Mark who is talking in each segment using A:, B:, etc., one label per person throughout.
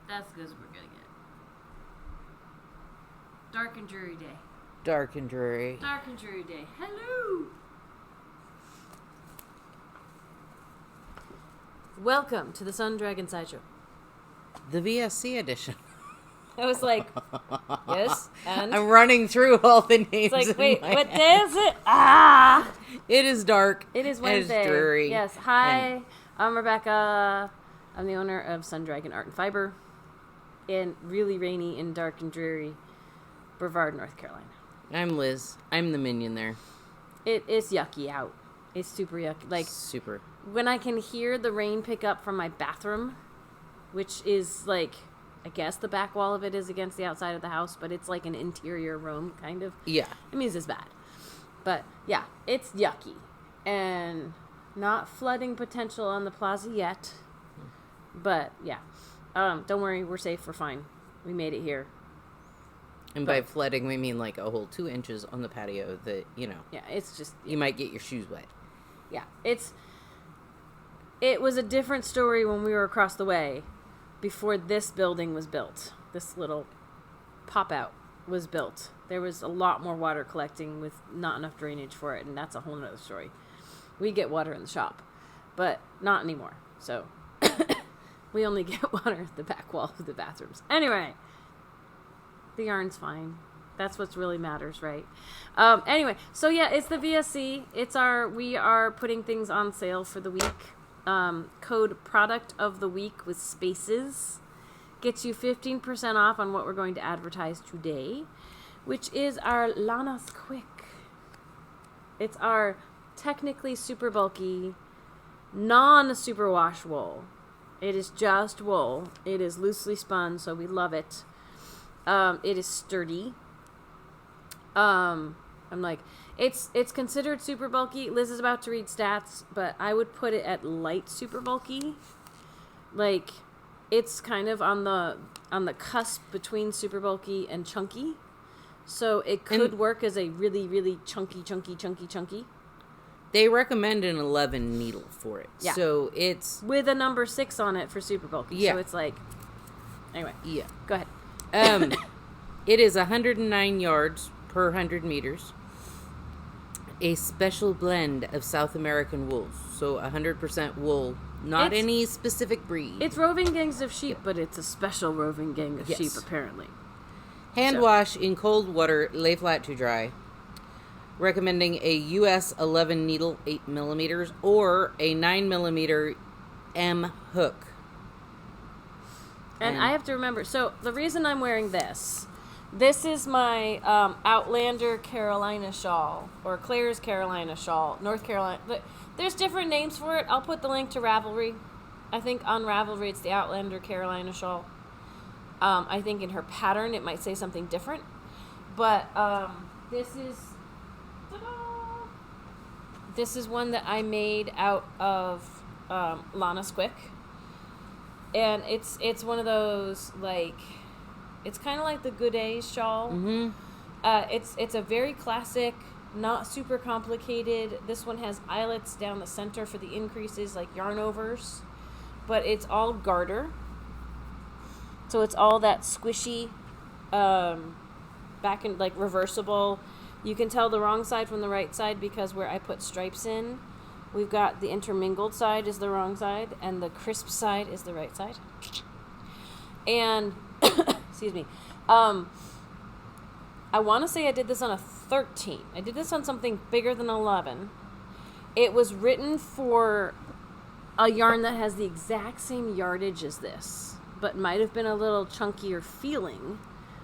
A: That's because we're gonna get dark and dreary day.
B: Dark and dreary.
A: Dark and dreary day. Hello! Welcome to the Sun Dragon Sideshow.
B: The VSC edition.
A: I was like, yes, and?
B: I'm running through all the names.
A: It's like, wait, what day is it? Ah!
B: It is dark.
A: It is Wednesday.
B: It is dreary.
A: Yes, hi, I'm Rebecca. I'm the owner of Sun Dragon Art and Fiber in really rainy and dark and dreary Brevard, North Carolina.
B: I'm Liz. I'm the minion there.
A: It is yucky out. It's super yucky. Like,
B: super.
A: When I can hear the rain pick up from my bathroom, which is like, I guess the back wall of it is against the outside of the house, but it's like an interior room, kind of.
B: Yeah.
A: It means it's bad. But, yeah, it's yucky. And not flooding potential on the plaza yet. But, yeah. Don't worry, we're safe, we're fine. We made it here.
B: And by flooding, we mean like a whole 2 inches on the patio that, you know.
A: Yeah, it's just...
B: You might get your shoes wet.
A: Yeah, it was a different story when we were across the way before this building was built. This little pop-out was built. There was a lot more water collecting with not enough drainage for it, and that's a whole nother story. We get water in the shop, but not anymore. So we only get water at the back wall of the bathrooms. Anyway, the yarn's fine. That's what really matters, right? Anyway, so yeah, it's the VSC. We are putting things on sale for the week. Code product of the week with spaces gets you 15% off on what we're going to advertise today, which is our Lanas Quick. It's our technically super bulky, non-superwash wool. It is just wool. It is loosely spun, so we love it. It is sturdy. I'm like, it's considered super bulky. Liz is about to read stats, but I would put it at light super bulky. Like, it's kind of on the cusp between super bulky and chunky. So it could work as a really, really chunky.
B: They recommend an 11 needle for it.
A: Yeah.
B: So it's...
A: with a number 6 on it for super bulky.
B: Yeah.
A: So it's like... Anyway.
B: Yeah.
A: Go ahead.
B: It is 109 yards per 100 meters. A special blend of South American wools. So 100% wool. Not any specific breed.
A: It's roving gangs of sheep, but it's a special roving gang of sheep, apparently.
B: Hand wash in cold water, lay flat to dry. Recommending a US 11 needle, 8 millimeters, or a 9 millimeter M hook.
A: And I have to remember, so the reason I'm wearing this is my Outlander Carolina Shawl, or Claire's Carolina Shawl, North Carolina. There's different names for it. I'll put the link to Ravelry. I think on Ravelry it's the Outlander Carolina Shawl. I think in her pattern it might say something different. But this is one that I made out of Lanas Quick. And it's one of those, like, it's kind of like the Good Days shawl.
B: Mm-hmm.
A: It's a very classic, not super complicated. This one has eyelets down the center for the increases, like yarn overs. But it's all garter. So it's all that squishy, back and, like, reversible. You can tell the wrong side from the right side because where I put stripes in, we've got the intermingled side is the wrong side, and the crisp side is the right side. And, excuse me, I want to say I did this on a 13. I did this on something bigger than 11. It was written for a yarn that has the exact same yardage as this, but might have been a little chunkier feeling,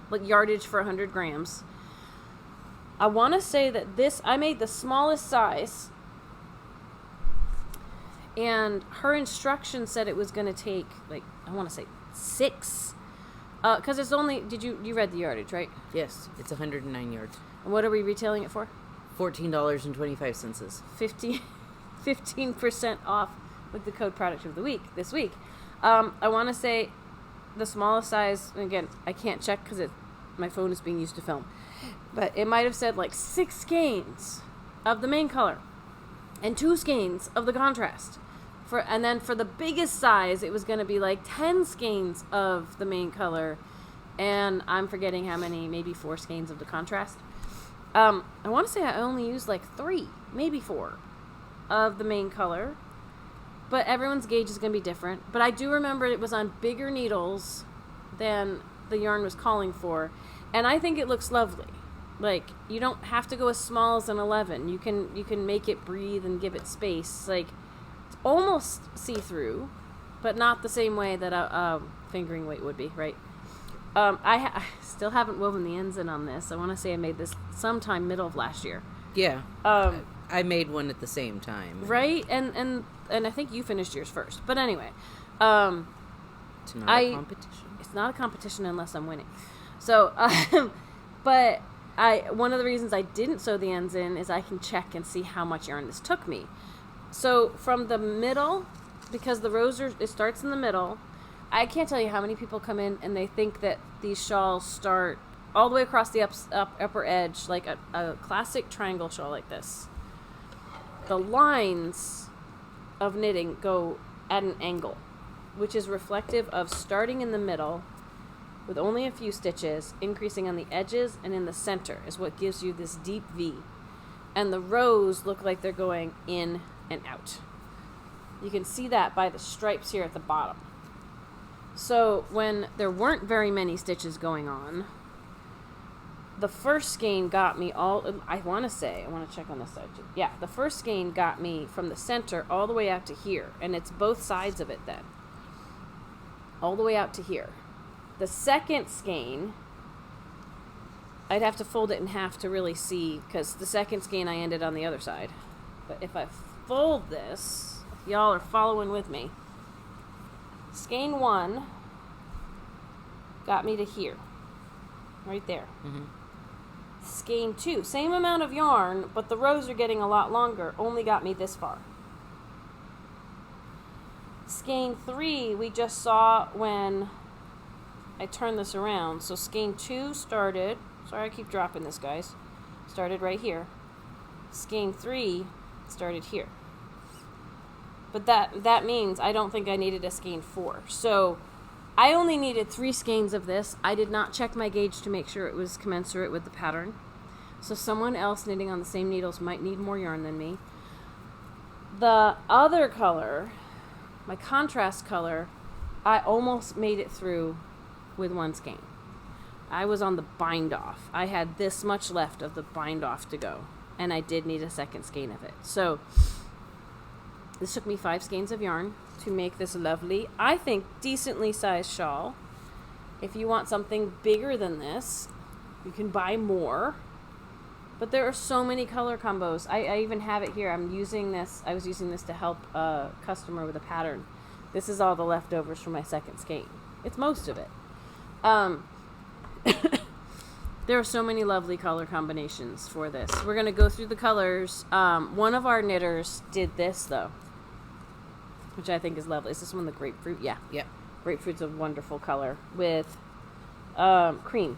A: like yardage for 100 grams. I want to say that I made the smallest size, and her instruction said it was going to take, like, I want to say 6, because it's only, you read the yardage, right?
B: Yes, it's 109 yards.
A: And what are we retailing it for?
B: $14.25.
A: 15% off with the code product of the week, this week. I want to say the smallest size, and again, I can't check because my phone is being used to film, but it might have said like 6 skeins of the main color and 2 skeins of the contrast. And then for the biggest size, it was going to be like 10 skeins of the main color. And I'm forgetting how many, maybe 4 skeins of the contrast. I want to say I only used like 3, maybe 4 of the main color. But everyone's gauge is going to be different. But I do remember it was on bigger needles than the yarn was calling for. And I think it looks lovely. Like, you don't have to go as small as an 11. You can make it breathe and give it space. Like, it's almost see-through, but not the same way that a fingering weight would be, right? I still haven't woven the ends in on this. I want to say I made this sometime middle of last year.
B: Yeah. I made one at the same time.
A: Right? And I think you finished yours first. But anyway.
B: It's not a competition.
A: It's not a competition unless I'm winning. So, but one of the reasons I didn't sew the ends in is I can check and see how much yarn this took me. So from the middle, because the rows it starts in the middle, I can't tell you how many people come in and they think that these shawls start all the way across the upper edge, like a classic triangle shawl like this. The lines of knitting go at an angle, which is reflective of starting in the middle with only a few stitches, increasing on the edges and in the center is what gives you this deep V. And the rows look like they're going in and out. You can see that by the stripes here at the bottom. So when there weren't very many stitches going on, the first skein got me I want to check on this side too. Yeah, the first skein got me from the center all the way out to here, and it's both sides of it then. All the way out to here. The second skein, I'd have to fold it in half to really see, because the second skein I ended on the other side. But if I fold this, if y'all are following with me, skein 1 got me to here, right there.
B: Mm-hmm.
A: Skein 2, same amount of yarn, but the rows are getting a lot longer, only got me this far. Skein 3 we just saw when I turned this around. So skein 2 started, sorry I keep dropping this, guys, started right here. Skein 3 started here. But that means I don't think I needed a skein 4. So I only needed 3 skeins of this. I did not check my gauge to make sure it was commensurate with the pattern. So someone else knitting on the same needles might need more yarn than me. The other color, my contrast color, I almost made it through with 1 skein. I was on the bind off. I had this much left of the bind off to go, and I did need a second skein of it. So this took me 5 skeins of yarn to make this lovely, I think, decently sized shawl. If you want something bigger than this, you can buy more. But there are so many color combos. I even have it here. I was using this to help a customer with a pattern. This is all the leftovers from my second skein. It's most of it. There are so many lovely color combinations for this. We're going to go through the colors. One of our knitters did this, though, which I think is lovely. Is this one the grapefruit? Yeah.
B: Yep.
A: Grapefruit's a wonderful color with cream.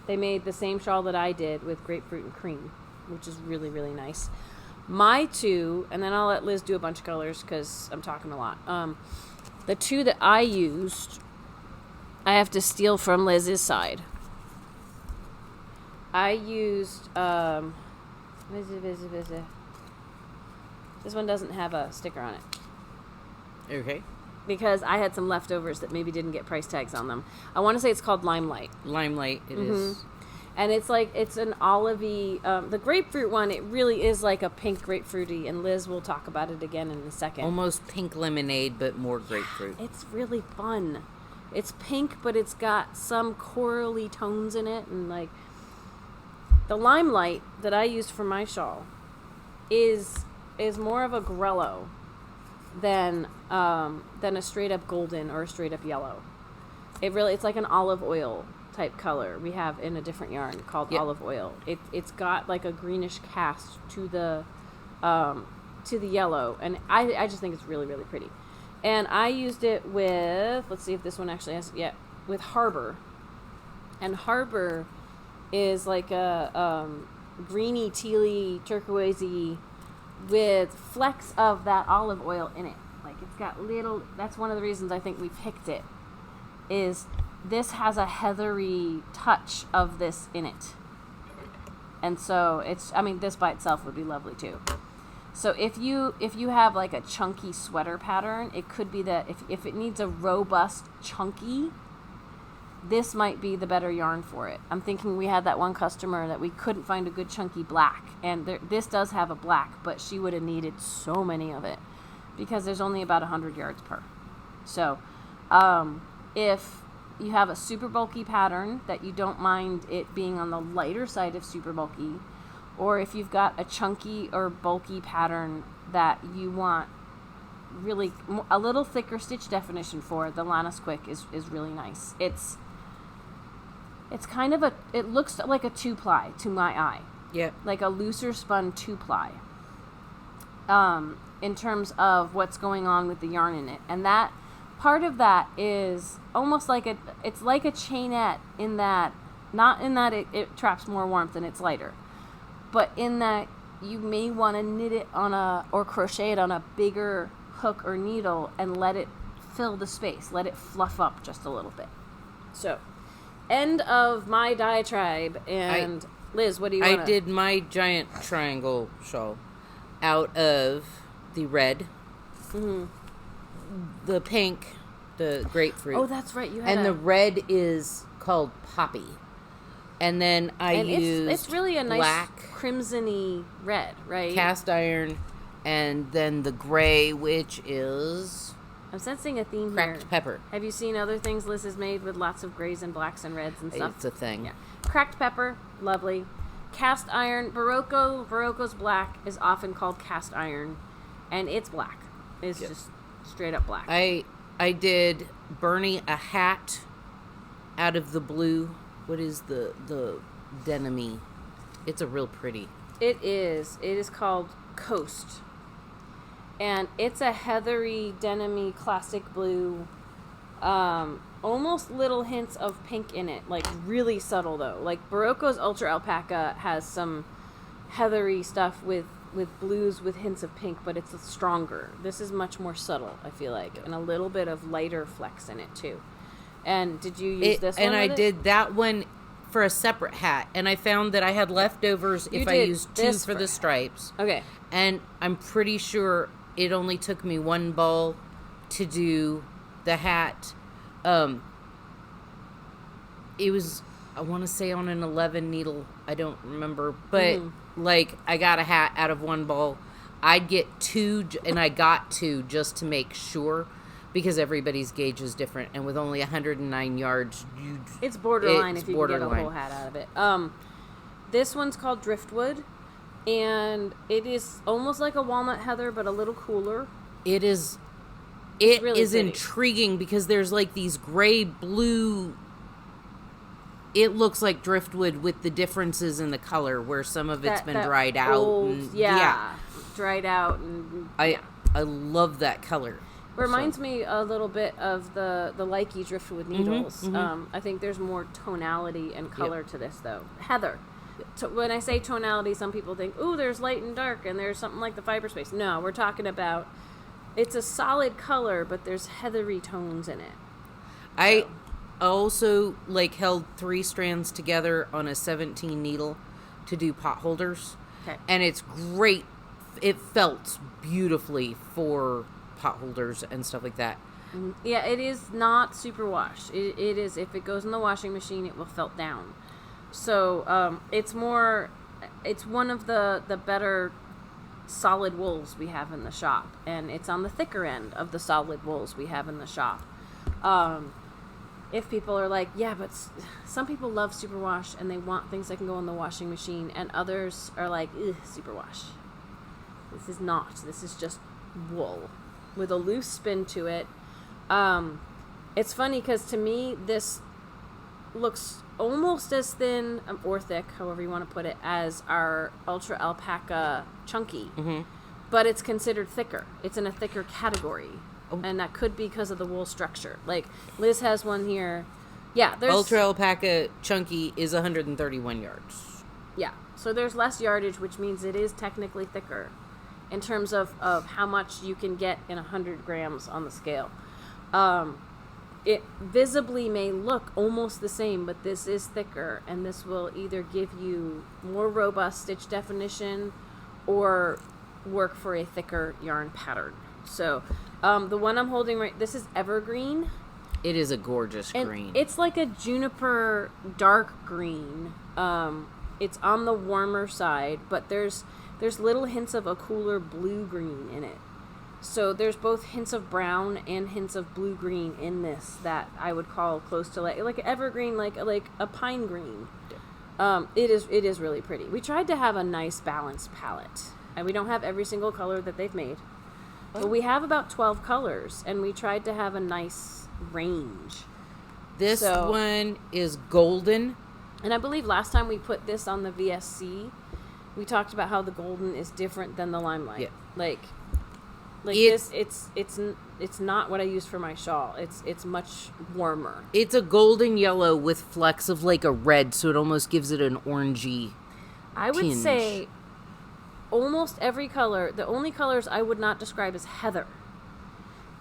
A: They made the same shawl that I did with grapefruit and cream, which is really, really nice. My 2, and then I'll let Liz do a bunch of colors because I'm talking a lot. The 2 that I used, I have to steal from Liz's side. I used, this one doesn't have a sticker on it.
B: Okay.
A: Because I had some leftovers that maybe didn't get price tags on them. I want to say it's called Limelight.
B: Limelight, it is.
A: And it's an olivey, the grapefruit one, it really is like a pink grapefruity, and Liz will talk about it again in a second.
B: Almost pink lemonade, but more grapefruit.
A: It's really fun. It's pink, but it's got some corally tones in it, and like, the Limelight that I used for my shawl is more of a grello than a straight up golden or a straight up yellow. It's like an olive oil type color we have in a different yarn called olive oil. It's got like a greenish cast to the yellow, and I just think it's really, really pretty. And I used it with, let's see if this one actually has, with Harbor. And Harbor is like a greeny, tealy, turquoisey with flecks of that olive oil in it, like it's got little, that's one of the reasons I think we picked it, is this has a heathery touch of this in it. And so it's, I mean, this by itself would be lovely too. So if you have like a chunky sweater pattern, it could be that if it needs a robust chunky, this might be the better yarn for it. I'm thinking we had that one customer that we couldn't find a good chunky black, and this does have a black, but she would have needed so many of it because there's only about 100 yards per. So if you have a super bulky pattern that you don't mind it being on the lighter side of super bulky, or if you've got a chunky or bulky pattern that you want really a little thicker stitch definition for, the Lanas Quick is really nice. It's kind of it looks like a 2-ply to my eye.
B: Yeah.
A: Like a looser spun 2-ply. In terms of what's going on with the yarn in it. And that part of that is almost like it's like a chainette in that, not in that it traps more warmth and it's lighter, but in that you may want to knit it or crochet it on a bigger hook or needle and let it fill the space, let it fluff up just a little bit. So, end of my diatribe. And Liz, what do you want?
B: I did my giant triangle shawl out of the red, the pink, the grapefruit.
A: Oh, that's right. You had
B: and the red is called Poppy. And then I used
A: it's really a nice
B: black,
A: crimson-y red, right?
B: Cast iron, and then the gray, which is
A: I'm sensing a theme
B: cracked
A: here.
B: pepper.
A: Have you seen other things Liz has made with lots of grays and blacks and reds and stuff?
B: It's a thing.
A: Yeah. Cracked pepper, lovely. Cast iron, Berroco's black is often called cast iron, and it's black. It's just straight up black.
B: I did Bernie a hat out of the blue. What is the denim-y? It's a real pretty.
A: It is. It is called Coast. And it's a heathery, denim-y, classic blue. Almost little hints of pink in it. Like, really subtle, though. Like, Berroco's Ultra Alpaca has some heathery stuff with blues with hints of pink, but it's stronger. This is much more subtle, I feel like. And a little bit of lighter flex in it, too. And did you use this one?
B: And I
A: with
B: did that one for a separate hat. And I found that I had leftovers if I used two for the stripes.
A: Okay.
B: And I'm pretty sure it only took me one ball to do the hat. It was, I want to say, on an 11 needle. I don't remember. But, like, I got a hat out of one ball. I'd get two, and I got two just to make sure. Because everybody's gauge is different, and with only 109 yards,
A: it's borderline if you can get a whole hat out of it. This one's called Driftwood, and it is almost like a walnut heather, but a little cooler.
B: It is.
A: It's
B: it
A: really
B: is
A: pretty.
B: Intriguing because there's like these gray blue. It looks like driftwood with the differences in the color, where some of it's been dried out.
A: Old, dried out, and
B: I love that color.
A: Reminds me a little bit of the Likey driftwood needles. I think there's more tonality and color to this, though. Heather. When I say tonality, some people think, ooh, there's light and dark, and there's something like the fiber space. No, we're talking about, it's a solid color, but there's heathery tones in it.
B: I also, like, held 3 strands together on a 17 needle to do pot holders.
A: Okay.
B: And it's great. It felt beautifully for pot holders and stuff like that.
A: Yeah, it is not super wash. It is, if it goes in the washing machine, it will felt down. So it's one of the better solid wools we have in the shop, and it's on the thicker end of the solid wools we have in the shop. If people are like, yeah, but some people love superwash and they want things that can go in the washing machine, and others are like, ugh, superwash. This is not. This is just wool with a loose spin to it. It's funny because to me this looks almost as thin or thick, however you want to put it, as our Ultra Alpaca Chunky, but it's considered thicker. It's in a thicker category, and that could be because of the wool structure. Like Liz has one here. Yeah, there's
B: Ultra Alpaca Chunky is 131 yards.
A: Yeah, so there's less yardage, which means it is technically thicker. in terms of how much you can get in 100 grams on the scale. It visibly may look almost the same, but this is thicker, and this will either give you more robust stitch definition or work for a thicker yarn pattern. So the one I'm holding this is evergreen.
B: It is a gorgeous
A: and
B: green.
A: It's like a juniper dark green. It's on the warmer side, but there's little hints of a cooler blue green in it. So there's both hints of brown and hints of blue green in this that I would call close to like evergreen, like a pine green. Yeah. It is really pretty. We tried to have a nice balanced palette, and we don't have every single color that they've made, but we have about 12 colors, and we tried to have a nice range.
B: This one is golden,
A: and I believe last time we put this on the VSC, we talked about how the golden is different than the limelight. Yeah. Like this, it's not what I use for my shawl. It's much warmer.
B: It's a golden yellow with flecks of like a red, so it almost gives it an orangey
A: I would
B: tinge.
A: say almost every color. The only colors I would not describe as heather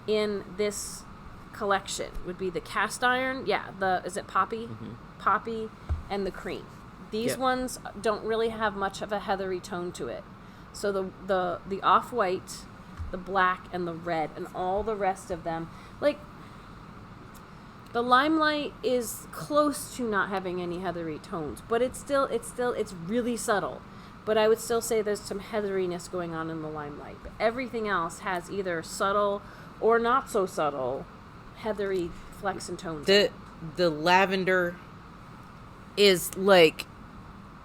A: in this collection would be the cast iron. Yeah, is it poppy? Mm-hmm. Poppy and the cream. These ones don't really have much of a heathery tone to it. So the off-white, the black, and the red, and all the rest of them, like the limelight is close to not having any heathery tones, but it's really subtle. But I would still say there's some heatheriness going on in the limelight. But everything else has either subtle or not so subtle heathery flecks and tones.
B: The lavender is like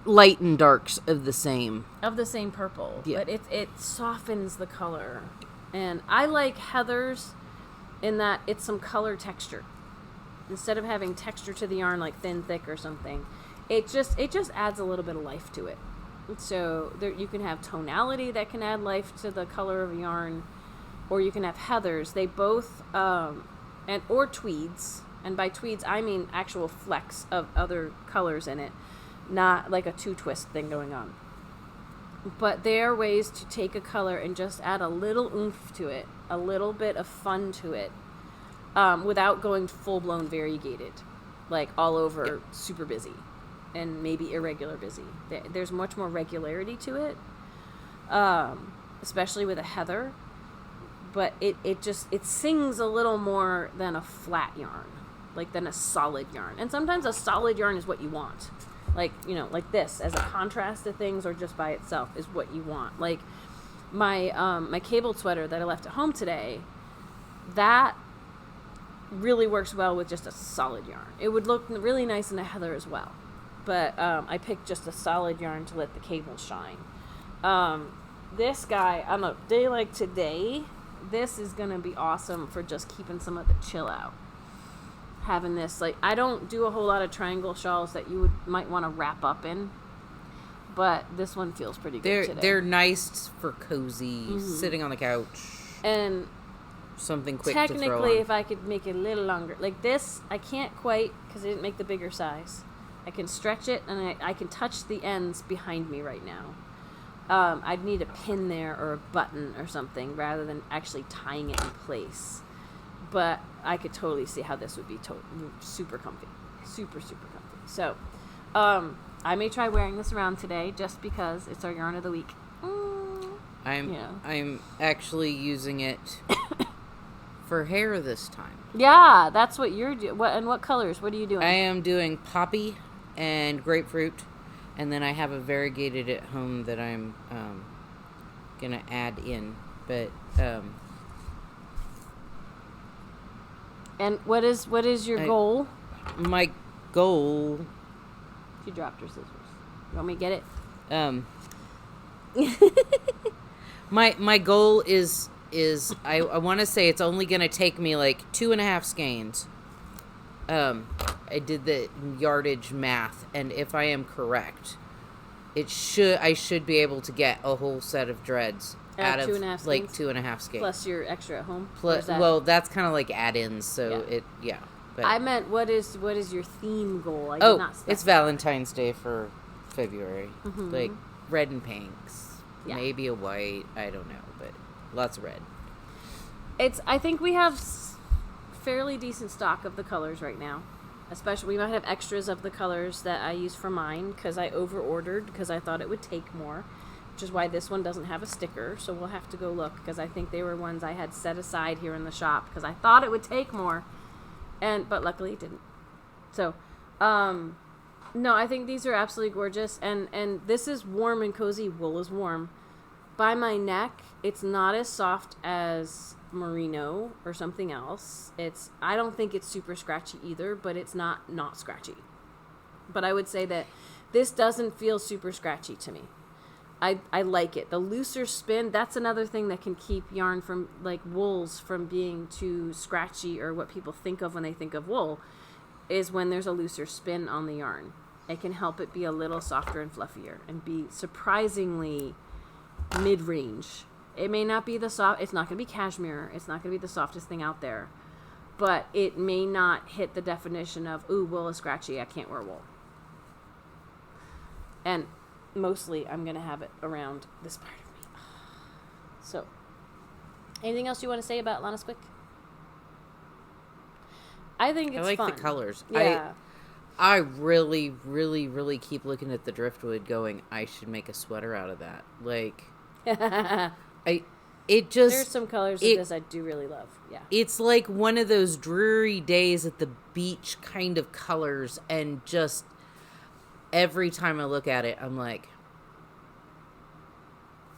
B: light and darks of the same
A: purple, but it softens the color. And I like heathers in that it's some color texture instead of having texture to the yarn like thin, thick, or something. It just adds a little bit of life to it. So you can have tonality that can add life to the color of yarn, or you can have heathers. They both or tweeds, and by tweeds I mean actual flecks of other colors in it, not like a two-twist thing going on. But there are ways to take a color and just add a little oomph to it, a little bit of fun to it, without going full-blown variegated, like all over super busy and maybe irregular busy. There's much more regularity to it, especially with a heather, but it sings a little more than a flat yarn, like than a solid yarn. And sometimes a solid yarn is what you want. Like, like this as a contrast to things, or just by itself is what you want. Like my cabled sweater that I left at home today, that really works well with just a solid yarn. It would look really nice in a heather as well. But I picked just a solid yarn to let the cable shine. This guy, on a day like today, this is going to be awesome for just keeping some of the chill out. Having this, like, I don't do a whole lot of triangle shawls that you might want to wrap up in, but this one feels pretty good today.
B: They're nice for cozy, sitting on the couch, and something quick to throw on.
A: Technically, if I could make it a little longer, like this, I can't quite because I didn't make the bigger size. I can stretch it, and I can touch the ends behind me right now. I'd need a pin there or a button or something rather than actually tying it in place. But I could totally see how this would be super comfy. Super, super comfy. So, I may try wearing this around today just because it's our yarn of the week.
B: I'm actually using it for hair this time.
A: Yeah, that's what you're doing. What colors? What are you doing?
B: I am doing poppy and grapefruit, and then I have a variegated at home that I'm gonna add in. But
A: and what is your goal?
B: My goal.
A: She dropped her scissors. You want me to get
B: it? My goal is I want to say it's only going to take me like 2.5 skeins. I did the yardage math, and if I am correct, I should be able to get a whole set of dreads out of
A: 2.5
B: like 2.5 skeins.
A: Plus your extra at home.
B: Well, that's kind of like add-ins, so But
A: I meant, what is your theme goal?
B: It's Valentine's Day for February. Mm-hmm. Like red and pinks.
A: Yeah.
B: Maybe a white. I don't know, but lots of red.
A: I think we have fairly decent stock of the colors right now. Especially, we might have extras of the colors that I use for mine because I over-ordered because I thought it would take more, which is why this one doesn't have a sticker. So we'll have to go look because I think they were ones I had set aside here in the shop because I thought it would take more, but luckily it didn't. So, no, I think these are absolutely gorgeous, and this is warm and cozy. Wool is warm. By my neck, it's not as soft as merino or something else. I don't think it's super scratchy either, but it's not scratchy. But I would say that this doesn't feel super scratchy to me. I like it. The looser spin, that's another thing that can keep yarn from, like wools, from being too scratchy, or what people think of when they think of wool, is when there's a looser spin on the yarn. It can help it be a little softer and fluffier and be surprisingly mid-range. It may not be it's not going to be cashmere. It's not going to be the softest thing out there. But it may not hit the definition of, ooh, wool is scratchy, I can't wear wool. And mostly I'm going to have it around this part of me. So, anything else you want to say about Lanas Quick? I think it's fun.
B: I like the colors.
A: Yeah.
B: I really, really, really keep looking at the driftwood going, I should make a sweater out of that. Like, there's
A: some colors of this I do really love. Yeah.
B: It's like one of those dreary days at the beach kind of colors, and just every time I look at it, I'm like,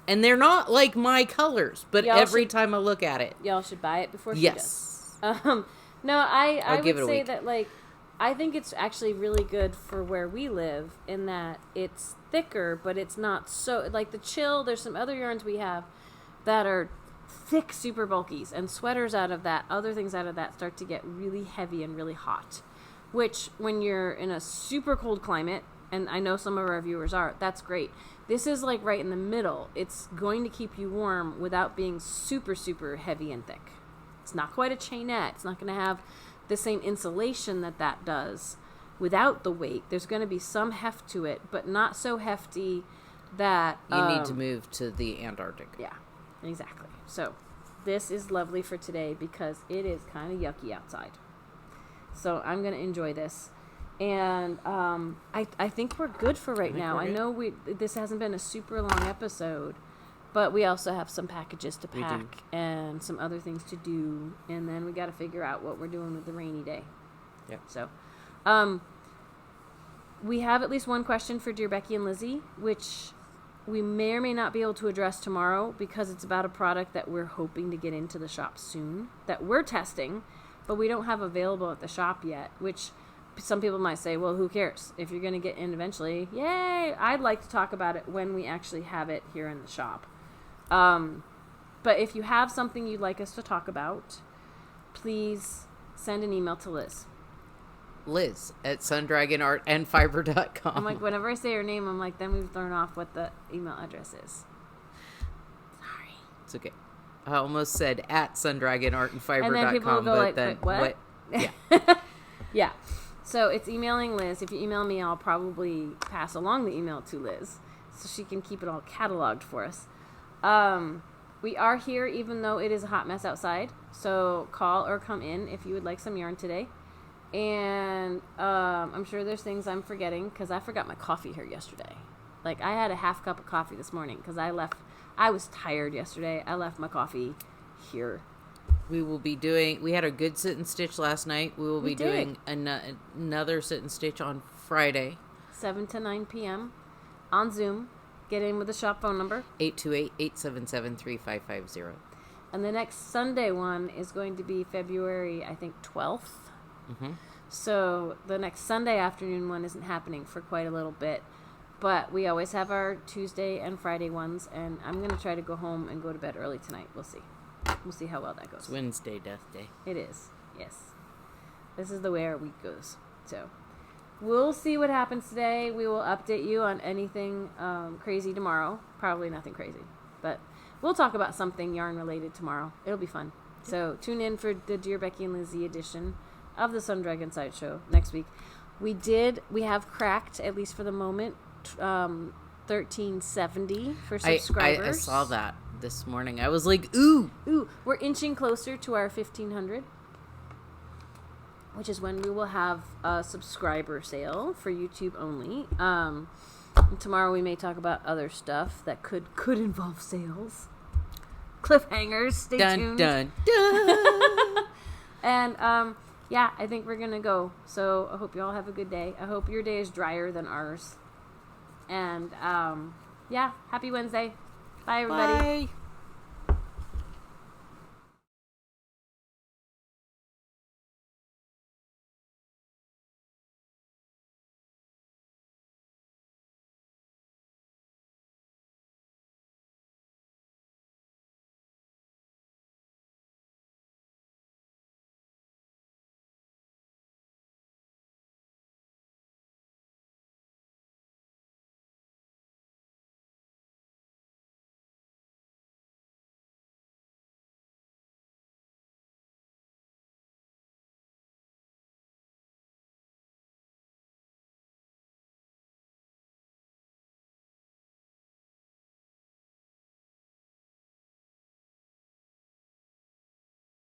B: and they're not like my colors, but every time I look at it.
A: Y'all should buy it before she
B: does.
A: No, I would say
B: week.
A: that, like, I think it's actually really good for where we live in that it's thicker, but it's not so, like the chill, there's some other yarns we have that are thick super bulkies, and sweaters out of that, other things out of that start to get really heavy and really hot, which when you're in a super cold climate, and I know some of our viewers are, that's great. This is like right in the middle. It's going to keep you warm without being super, super heavy and thick. It's not quite a chainette. It's not going to have the same insulation that does without the weight. There's going to be some heft to it, but not so hefty that
B: you need to move to the Antarctic.
A: Yeah, exactly. So this is lovely for today because it is kind of yucky outside. So I'm going to enjoy this. And I think we're good for right now. I know this hasn't been a super long episode, but we also have some packages to pack and some other things to do, and then we got to figure out what we're doing with the rainy day.
B: Yep.
A: So, we have at least one question for Dear Becky and Lizzie, which we may or may not be able to address tomorrow because it's about a product that we're hoping to get into the shop soon, that we're testing, but we don't have available at the shop yet, which some people might say, well, who cares? If you're going to get in eventually, yay! I'd like to talk about it when we actually have it here in the shop. But if you have something you'd like us to talk about, please send an email to Liz.
B: Liz at sundragonartandfiber.com.
A: I'm like, whenever I say her name, I'm like, then we've thrown off what the email address is. Sorry.
B: It's okay. I almost said at sundragonartandfiber.com,
A: and then people will go
B: but
A: like,
B: then
A: what?
B: Yeah.
A: Yeah. So it's emailing Liz. If you email me, I'll probably pass along the email to Liz so she can keep it all cataloged for us. We are here even though it is a hot mess outside. So call or come in if you would like some yarn today. And I'm sure there's things I'm forgetting because I forgot my coffee here yesterday. Like, I had a half cup of coffee this morning because I was tired yesterday. I left my coffee here.
B: We had a good sit and stitch last night. We will be doing another sit and stitch on Friday.
A: 7 to 9 p.m. on Zoom. Get in with the shop phone number.
B: 828-877-3550.
A: And the next Sunday one is going to be February, I think, 12th.
B: Mm-hmm.
A: So the next Sunday afternoon one isn't happening for quite a little bit. But we always have our Tuesday and Friday ones. And I'm going to try to go home and go to bed early tonight. We'll see. We'll see how well that goes.
B: It's Wednesday, Death Day.
A: It is, yes. This is the way our week goes. So we'll see what happens today. We will update you on anything crazy tomorrow. Probably nothing crazy. But we'll talk about something yarn related tomorrow. It'll be fun. So tune in for the Dear Becky and Lizzie edition of the Sun Dragon Sideshow next week. We have cracked, at least for the moment, 1370 for
B: I
A: subscribers.
B: saw that this morning. I was like, ooh.
A: Ooh, we're inching closer to our 1500, which is when we will have a subscriber sale for YouTube only. Tomorrow we may talk about other stuff that could involve sales. Cliffhangers, stay tuned.
B: Dun, dun.
A: And, yeah, I think we're going to go. So I hope you all have a good day. I hope your day is drier than ours. And, yeah, happy Wednesday. Bye, everybody.
B: Bye.